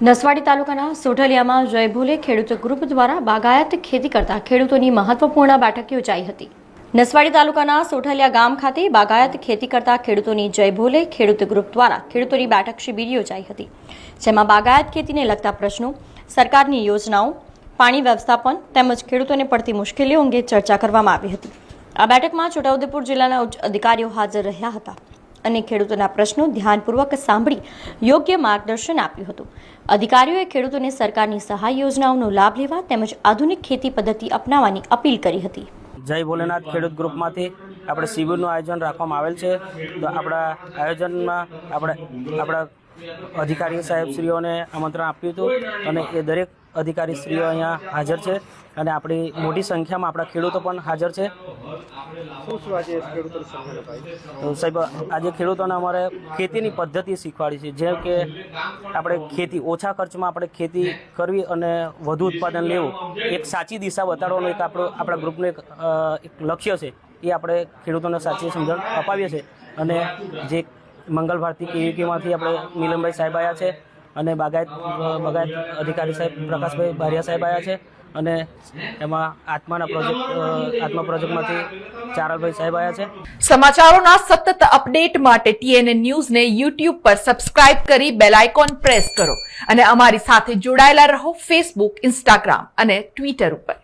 નસવાડી તાલુકાના સોઢલિયામાં જય ભોલે ખેડૂત ગ્રુપ દ્વારા બાગાયત ખેતી કરતા ખેડૂતોની મહત્વપૂર્ણ બેઠક યોજાઈ હતી। નસવાડી તાલુકાના સોઢલિયા ગામ ખાતે બાગાયત ખેતી કરતા ખેડૂતોની જય ભોલે ખેડૂત ગ્રુપ દ્વારા ખેડૂતોની બેઠક શિબિર યોજાઈ હતી, જેમાં બાગાયત ખેતીને લગતા પ્રશ્નો, સરકારની યોજનાઓ, પાણી વ્યવસ્થાપન તેમજ ખેડૂતોને પડતી મુશ્કેલીઓ અંગે ચર્ચા કરવામાં આવી હતી। આ બેઠકમાં છોટાઉદેપુર જિલ્લાના ઉચ્ચ અધિકારીઓ હાજર રહ્યા હતા અને ખેડૂતોના પ્રશ્નો ધ્યાનપૂર્વક સાંભળી યોગ્ય માર્ગદર્શન આપ્યું હતું। અધિકારીઓએ ખેડૂતોને સરકારની સહાય યોજનાઓનો લાભ લેવા તેમજ આધુનિક ખેતી પદ્ધતિ અપનાવવાની અપીલ કરી હતી। જય ભોલેનાથ ખેડૂત ગ્રુપમાંથી આપણે શિબિરનું આયોજન રાખવામાં આવેલ છે। તો આપણા આયોજનમાં આપણા અધિકારી સાહેબશ્રીઓને આમંત્રણ આપ્યું હતું અને એ દરેક અધિકારીશ્રીઓ અહીંયા હાજર છે અને આપણી મોટી સંખ્યામાં આપણા ખેડૂતો પણ હાજર છે। તો સાહેબ, આજે ખેડૂતોને અમારે ખેતીની પદ્ધતિ શીખવાડી છે, જેમ કે આપણે ખેતી ઓછા ખર્ચમાં આપણે ખેતી કરવી અને વધુ ઉત્પાદન લેવું, એક સાચી દિશા બતાડવાનું એક આપણા ગ્રુપનું એક લક્ષ્ય છે। એ આપણે ખેડૂતોને સાચી સમજણ અપાવીએ છીએ અને જે મંગલ ભારતી કેવીકેમાંથી આપણે નીલમભાઈ સાહેબ આવ્યા છે અને બાગાયત અધિકારી સાહેબ પ્રકાશભાઈ બારિયા સાહેબ આવ્યા છે અને એમાં આત્મા પ્રોજેક્ટમાંથી ચારલભાઈ સાહેબ આવ્યા છે। સમાચારોના સતત અપડેટ માટે TNN ન્યૂઝને YouTube પર સબસ્ક્રાઇબ કરી બેલ આઇકોન પ્રેસ કરો અને અમારી સાથે જોડાયેલા રહો Facebook, Instagram અને Twitter ઉપર।